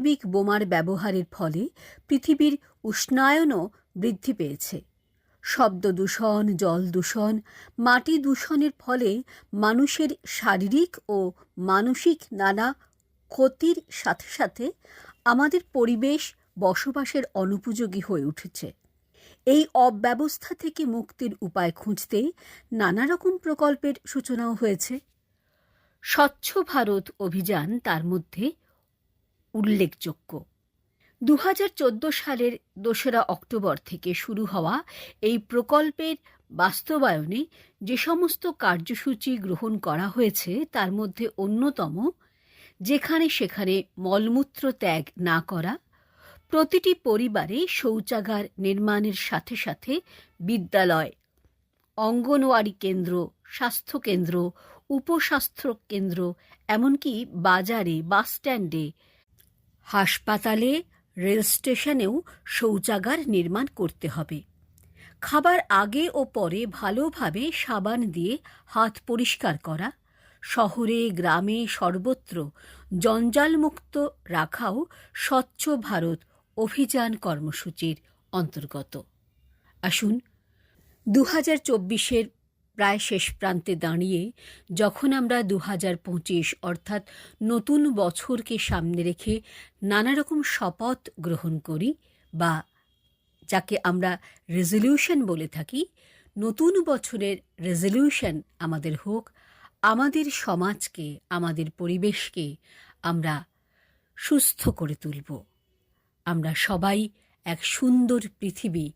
পারমাণবিক বোমার ব্যবহারের ফলে পৃথিবীর উষ্ণায়নও বৃদ্ধি পেয়েছে। শব্দ দূষণ, জল দূষণ, মাটি দূষণের ফলে মানুষের শারীরিক ও মানসিক নানা ক্ষতির সাথে সাথে আমাদের পরিবেশ বসবাসের অনুপযোগী হয়ে উঠেছে। এই অব্যবস্থা থেকে মুক্তির উপায় খুঁজতে নানা রকম প্রকল্পের সূচনাও হয়েছে। স্বচ্ছ ভারত অভিযান তার মধ্যে উল্লেখযোগ্য। 2014 সালের 2 অক্টোবর থেকে শুরু হওয়া এই প্রকল্পের বাস্তবায়নে যে সমস্ত কার্যসূচি গ্রহণ করা হয়েছে তার মধ্যে অন্যতম যেখানে সেখানে মলমূত্র ত্যাগ না করা, প্রতিটি পরিবারে শৌচাগার নির্মাণের সাথে সাথে বিদ্যালয়, অঙ্গনওয়াড়ি কেন্দ্র, স্বাস্থ্যকেন্দ্র, উপস্বাস্থ্য কেন্দ্র, এমনকি বাজারে, বাসস্ট্যান্ডে, হাসপাতালে, রেল স্টেশনেও শৌচাগার নির্মাণ করতে হবে। খাবার আগে ও পরে ভালোভাবে সাবান দিয়ে হাত পরিষ্কার করা, শহরে গ্রামে সর্বত্র জঞ্জালমুক্ত রাখাও স্বচ্ছ ভারত অভিযান কর্মসূচির অন্তর্গত। আসুন 2024-এর প্রায় শেষ প্রান্তে দাঁড়িয়ে যখন আমরা 2025 অর্থাৎ নতুন বছরকে সামনে রেখে নানা রকম শপথ গ্রহণ করি বা যাকে আমরা রেজলিউশন বলে থাকি, নতুন বছরের রেজলিউশন আমাদের হোক আমাদের সমাজকে, আমাদের পরিবেশকে আমরা সুস্থ করে তুলব। আমরা সবাই এক সুন্দর পৃথিবী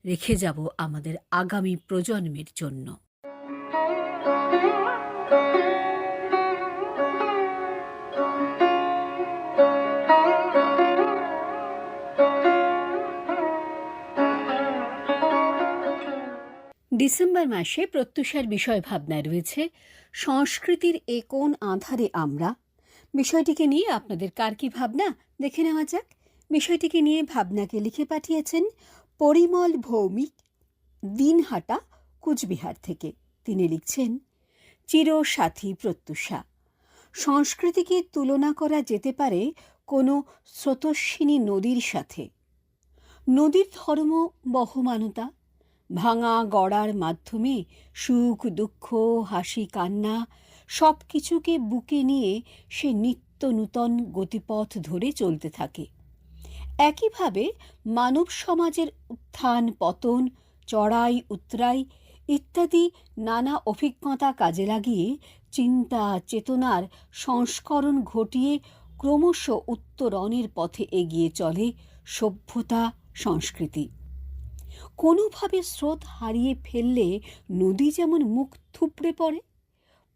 রেখে যাব আমাদের আগামী প্রজন্মের জন্য। ডিসেম্বর মাসে প্রত্যুষার বিষয় ভাবনায় রয়েছে সংস্কৃতির এ কোন আঁধারে আমরা। বিষয়টিকে নিয়ে আপনাদের কার কি ভাবনা দেখে নেওয়া যাক। বিষয়টিকে নিয়ে ভাবনাকে লিখে পাঠিয়েছেন পরিমল ভৌমিক, দিনহাটা, কুচবিহার থেকে। তিনি লিখছেন, চিরসাথী প্রত্যুষা, সংস্কৃতিকে তুলনা করা যেতে পারে কোনো স্রোতস্বিনী নদীর সাথে। নদীর ধর্ম বহমানতা, ভাঙা গড়ার মাধ্যমে সুখ দুঃখ হাসি কান্না সব কিছুকে বুকে নিয়ে সে নিত্য নূতন গতিপথ ধরে চলতে থাকে। একইভাবে মানব সমাজের উত্থান পতন, চড়াই উতরাই ইত্যাদি নানা অভিজ্ঞতা কাজে লাগিয়ে চিন্তা চেতনার সংস্করণ ঘটিয়ে ক্রমশ উত্তরণের পথে এগিয়ে চলে সভ্যতা সংস্কৃতি। কোনোভাবে স্রোত হারিয়ে ফেললে নদী যেমন মুখ থুবড়ে পড়ে,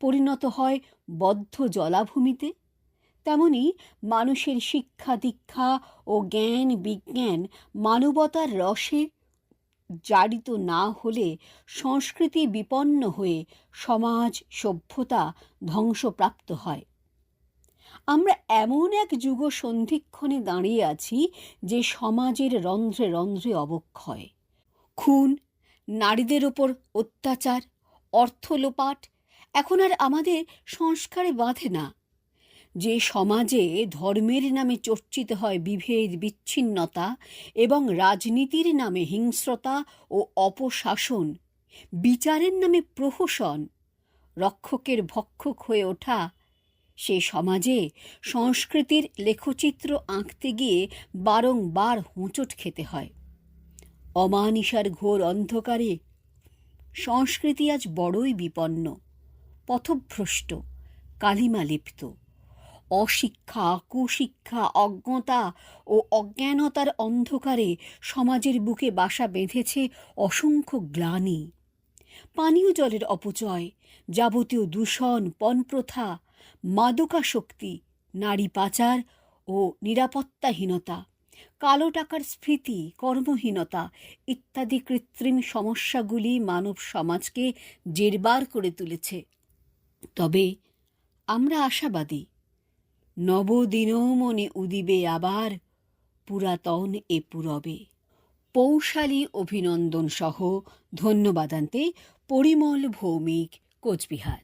পরিণত হয় বদ্ধ জলাভূমিতে, তেমনি মানুষের শিক্ষা দীক্ষা ও জ্ঞান বিজ্ঞান মানবতার রসে জারিত না হলে সংস্কৃতি বিপন্ন হয়ে সমাজ সভ্যতা ধ্বংসপ্রাপ্ত হয়। আমরা এমন এক যুগ সন্ধিক্ষণে দাঁড়িয়ে আছি যে সমাজের রন্ধ্রে রন্ধ্রে অবক্ষয়, খুন, নারীদের ওপর অত্যাচার, অর্থ লোপাট এখন আর আমাদের সংস্কারে বাঁধে না। যে সমাজে ধর্মের নামে চর্চিত হয় বিভেদ বিচ্ছিন্নতা এবং রাজনীতির নামে হিংস্রতা ও অপশাসন, বিচারের নামে প্রহসন, রক্ষকের ভক্ষক হয়ে ওঠা, সে সমাজে সংস্কৃতির লেখচিত্র আঁকতে গিয়ে বারংবার হোঁচট খেতে হয়। অমানিসার ঘোর অন্ধকারে সংস্কৃতি আজ বড়ই বিপন্ন, পথভ্রষ্ট, কালিমালিপ্ত। অশিক্ষা, কুশিক্ষা, অজ্ঞতা ও অজ্ঞানতার অন্ধকারে সমাজের বুকে বাসা বেঁধেছে অসংখ্য গ্লানি। পানীয় জলের অপচয়, যাবতীয় দূষণ, পণপ্রথা, মাদকাসক্তি, নারী পাচার ও নিরাপত্তাহীনতা, কালো টাকার স্ফীতি, কর্মহীনতা ইত্যাদি কৃত্রিম সমস্যাগুলি মানব সমাজকে জেরবার করে তুলেছে। তবে আমরা আশাবাদী, নবদিনমণি উদিবে আবার, পুরাতন এ পুরবে। পৌশালী অভিনন্দন সহ ধন্যবাদান্তে পরিমল ভৌমিক, কোচবিহার।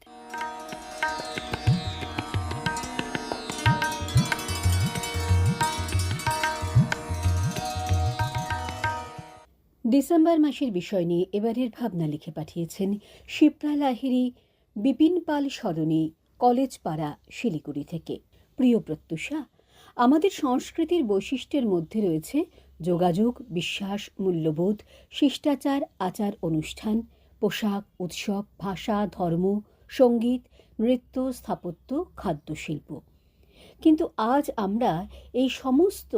ডিসেম্বর মাসের বিষয় নিয়ে এবারের ভাবনা লিখে পাঠিয়েছেন শিপ্রা লাহিড়ী, বিপিন পাল সরণি, কলেজ পাড়া, শিলিগুড়ি থেকে। প্রিয় প্রত্যুষা, আমাদের সংস্কৃতির বৈশিষ্ট্যের মধ্যে রয়েছে যোগাযোগ, বিশ্বাস, মূল্যবোধ, শিষ্টাচার, আচার অনুষ্ঠান, পোশাক, উৎসব, ভাষা, ধর্ম, সঙ্গীত, নৃত্য, স্থাপত্য, খাদ্যশিল্প। কিন্তু আজ আমরা এই সমস্ত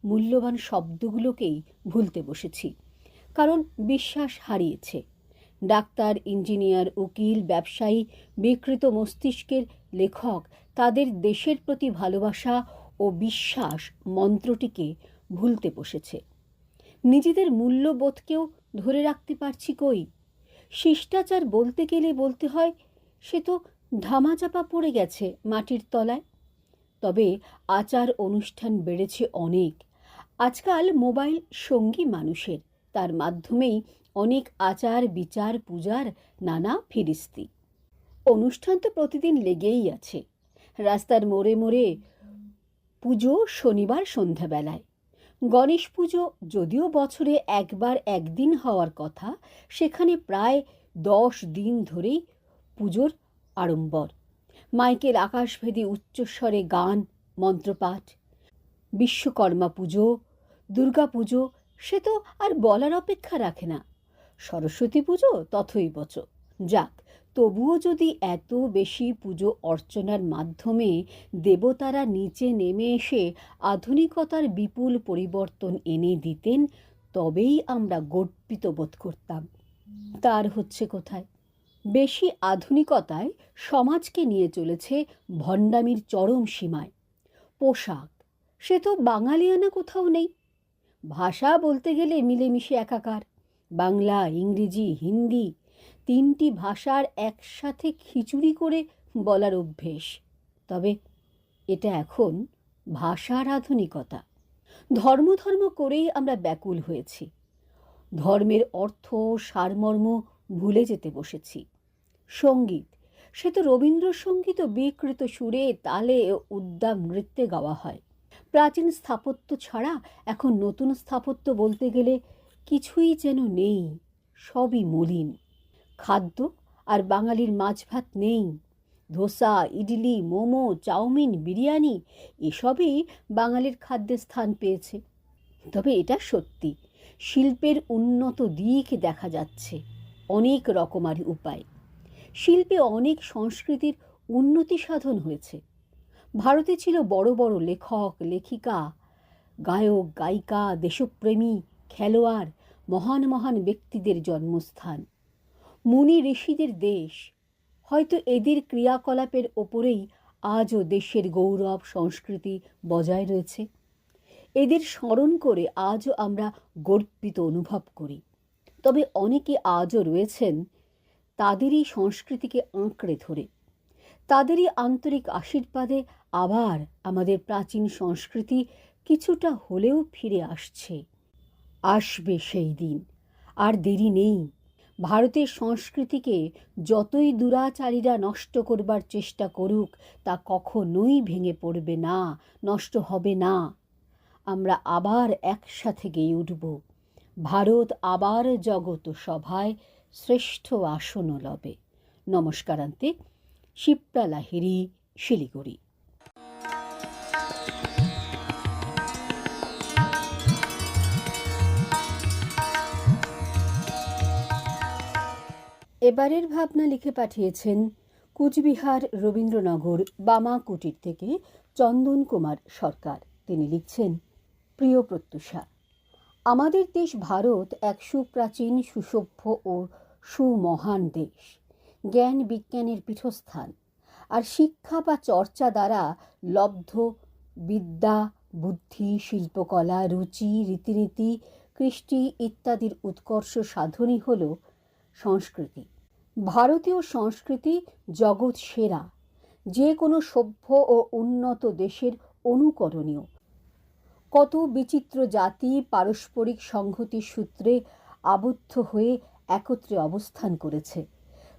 মূল্যবান শব্দগুলোকেই ভুলতে বসেছি, কারণ বিশ্বাস হারিয়েছে। ডাক্তার, ইঞ্জিনিয়ার, উকিল, ব্যবসায়ী, বিকৃত মস্তিষ্কের লেখক তাদের দেশের প্রতি ভালোবাসা ও বিশ্বাস মন্ত্রটিকে ভুলতে বসেছে। নিজেদের মূল্যবোধকেও ধরে রাখতে পারছি কই? শিষ্টাচার বলতে গেলে বলতে হয় সে তো ধামাচাপা পড়ে গেছে মাটির তলায়। তবে আচার অনুষ্ঠান বেড়েছে অনেক। আজকাল মোবাইল সঙ্গী মানুষের, তার মাধ্যমেই অনেক আচার বিচার পূজার নানা ফিরিস্তি। অনুষ্ঠান তো প্রতিদিন লেগেই আছে। রাস্তার মোড়ে মোড়ে পুজো শনিবার সন্ধ্যাবেলায়। গণেশ পুজো যদিও বছরে একবার একদিন হওয়ার কথা, সেখানে প্রায় 10 দিন ধরেই পুজোর আড়ম্বর। মাইকের আকাশভেদী উচ্চস্বরে গান, মন্ত্রপাঠ। বিশ্বকর্মা পুজো, দুর্গা পুজো সে তো আর বলার অপেক্ষা রাখে না। সরস্বতী পুজো তথৈবচ। যাক, তবুও যদি এত বেশি পুজো অর্চনার মাধ্যমে দেবতারা নিচে নেমে এসে আধুনিকতার বিপুল পরিবর্তন এনে দিতেন, তবেই আমরা গর্বিত বোধ করতাম। তার হচ্ছে কোথায়? বেশি আধুনিকতায় সমাজকে নিয়ে চলেছে ভণ্ডামির চরম সীমায়। পোশাক, সে তো বাঙালিয়ানা কোথাও নেই। ভাষা বলতে গেলে মিলেমিশে একাকার। বাংলা, ইংরেজি, হিন্দি, 3টি ভাষার একসাথে খিচুড়ি করে বলার অভ্যেস। তবে এটা এখন ভাষার আধুনিকতা। ধর্ম ধর্ম করেই আমরা ব্যাকুল হয়েছি। ধর্মের অর্থ, সারমর্ম ভুলে যেতে বসেছি। সঙ্গীত, সে তো রবীন্দ্রসঙ্গীতও বিকৃত সুরে, তালে ও উদ্দাম নৃত্যে গাওয়া হয়। প্রাচীন স্থাপত্য ছাড়া এখন নতুন স্থাপত্য বলতে গেলে কিছুই যেন নেই, সবই মলিন। খাদ্য, আর বাঙালির মাছ ভাত নেই। ধোসা, ইডলি, মোমো, চাউমিন, বিরিয়ানি এসবই বাঙালির খাদ্যে স্থান পেয়েছে। তবে এটা সত্যি, শিল্পের উন্নত দিক দেখা যাচ্ছে, অনেক রকমারি উপায়। শিল্পে অনেক সংস্কৃতির উন্নতি সাধন হয়েছে। ভারতে ছিল বড় বড় লেখক, লেখিকা, গায়ক, গায়িকা, দেশপ্রেমী, খেলোয়াড়, মহান মহান ব্যক্তিদের জন্মস্থান, মুনি ঋষিদের দেশ। হয়তো এদের ক্রিয়াকলাপের ওপরেই আজও দেশের গৌরব সংস্কৃতি বজায় রয়েছে। এদের স্মরণ করে আজও আমরা গর্বিত অনুভব করি। তবে অনেকে আজও রয়েছেন তাদেরই সংস্কৃতিকে আঁকড়ে ধরে। তাদেরই আন্তরিক আশীর্বাদে আবার আমাদের প্রাচীন সংস্কৃতি কিছুটা হলেও ফিরে আসছে। আসবে সেই দিন, আর দেরি নেই। ভারতের সংস্কৃতিকে যতই দুরাচারীরা নষ্ট করবার চেষ্টা করুক, তা কখনোই ভেঙে পড়বে না, নষ্ট হবে না। আমরা আবার একসাথে গেয়ে উঠব। ভারত আবার জগত সভায় শ্রেষ্ঠ আসন লবে। নমস্কারান্তে, শিপ্রা লাহিড়ী, শিলিগুড়ি। এবারের ভাবনা লিখে পাঠিয়েছেন কুচবিহার রবীন্দ্রনগর বামা কুটির থেকে চন্দন কুমার সরকার। তিনি লিখছেন, প্রিয় প্রত্যুষা, আমাদের দেশ ভারত এক সুপ্রাচীন, সুসভ্য ও সুমহান দেশ। জ্ঞান বিজ্ঞানের পীঠস্থান, আর শিক্ষা বা চর্চা দ্বারা লব্ধ বিদ্যা, বুদ্ধি, শিল্পকলা, রুচি, রীতিনীতি, কৃষ্টি ইত্যাদির উৎকর্ষ সাধনই হল সংস্কৃতি। ভারতীয় সংস্কৃতি জগৎ সেরা, যে কোনো সভ্য ও উন্নত দেশের অনুকরণীয়। কত বিচিত্র জাতি পারস্পরিক সংহতির সূত্রে আবদ্ধ হয়ে একত্রে অবস্থান করেছে।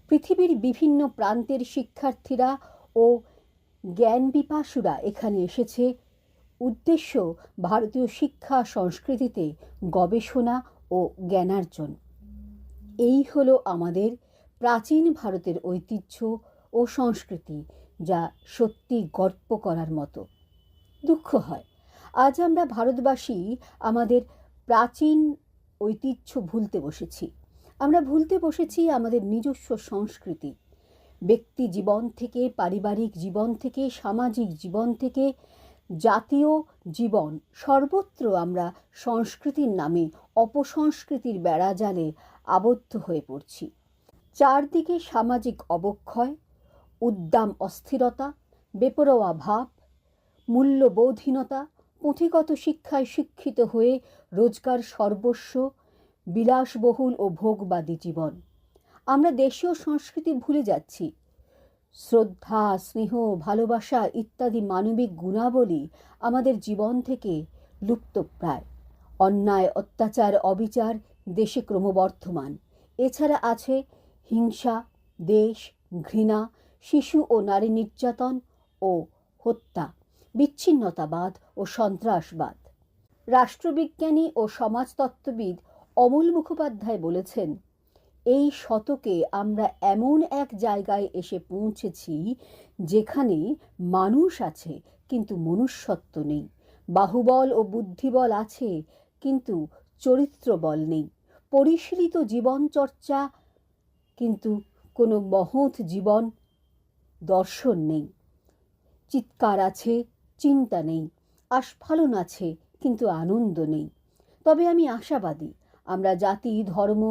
পৃথিবীর বিভিন্ন প্রান্তের শিক্ষার্থীরা ও জ্ঞান পিপাসুরা এখানে এসেছে। উদ্দেশ্য ভারতীয় শিক্ষা সংস্কৃতিতে গবেষণা ও ও জ্ঞানার্জন। এই হলো আমাদের প্রাচীন ভারতের ঐতিহ্য ও সংস্কৃতি, যা সত্যি গর্ব করার মতো। দুঃখ হয় আজ আমরা ভারতবাসী আমাদের প্রাচীন ঐতিহ্য ভুলতে বসেছি। আমরা ভুলতে বসেছি আমাদের নিজস্ব সংস্কৃতি। ব্যক্তি জীবন থেকে, পারিবারিক জীবন থেকে, সামাজিক জীবন থেকে, জাতীয় জীবন, সর্বত্র আমরা সংস্কৃতির নামে অপসংস্কৃতির বেড়াজালে আবদ্ধ হয়ে পড়ছি। চারদিকে সামাজিক অবক্ষয়, উদ্দাম অস্থিরতা, বেপরোয়া ভাব, মূল্যবোধহীনতা, পুঁথিগত শিক্ষায় শিক্ষিত হয়ে রোজগার সর্বস্ব, বিলাসবহুল ও ভোগবাদী জীবন। আমরা দেশীয় সংস্কৃতি ভুলে যাচ্ছি। শ্রদ্ধা, স্নেহ, ভালোবাসা ইত্যাদি মানবিক গুণাবলী আমাদের জীবন থেকে লুপ্তপ্রায়। অন্যায়, অত্যাচার, অবিচার দেশে ক্রমবর্ধমান। এছাড়া আছে হিংসা, দেশ, ঘৃণা, শিশু ও নারী নির্যাতন ও হত্যা, বিচ্ছিন্নতাবাদ ও সন্ত্রাসবাদ। রাষ্ট্রবিজ্ঞানী ও সমাজতত্ত্ববিদ অমল মুখোপাধ্যায় বলেছেন, এই শতকে আমরা এমন এক জায়গায় এসে পৌঁছেছি যেখানে মানুষ আছে কিন্তু মনুষ্যত্ব নেই, বাহুবল ও বুদ্ধিবল আছে কিন্তু চরিত্রবল নেই, পরিশীলিত জীবন চর্চা কিন্তু কোনো মহৎ জীবন দর্শন নেই, চিৎকার আছে, চিন্তা নেই, আস্ফালন আছে কিন্তু আনন্দ নেই। তবে আমি আশাবাদী, আমরা জাতি, ধর্ম,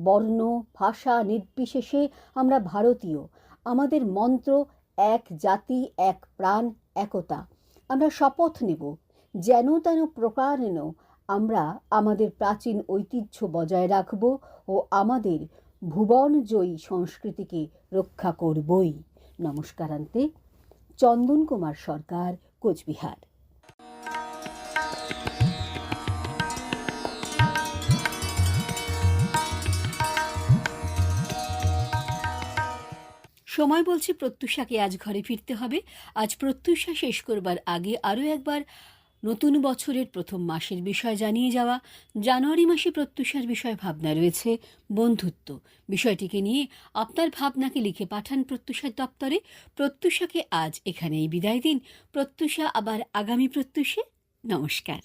বর্ণ, ভাষা নির্বিশেষে আমরা ভারতীয়। আমাদের মন্ত্র এক জাতি, এক প্রাণ, একতা। আমরা শপথ নেব, যেন তেন প্রকারেণ আমরা আমাদের প্রাচীন ঐতিহ্য বজায় রাখব ও আমাদের ভুবনজয়ী সংস্কৃতিকে রক্ষা করবই। নমস্কারান্তে। চন্দন কুমার সরকার, কোচবিহার। সময় বলছে প্রত্যুষাকে আজ ঘরে ফিরতে হবে। আজ প্রত্যুষা শেষ করবার আগে আরও একবার নতুন বছরের প্রথম মাসের বিষয় জানিয়ে যাওয়া। জানুয়ারি মাসে প্রত্যুষার বিষয়ে ভাবনা রয়েছে বন্ধুত্ব। বিষয়টিকে নিয়ে আপনার ভাবনাকে লিখে পাঠান প্রত্যুষার দপ্তরে। প্রত্যুষাকে আজ এখানেই বিদায় দিন। প্রত্যুষা আবার আগামী প্রত্যুষে। নমস্কার।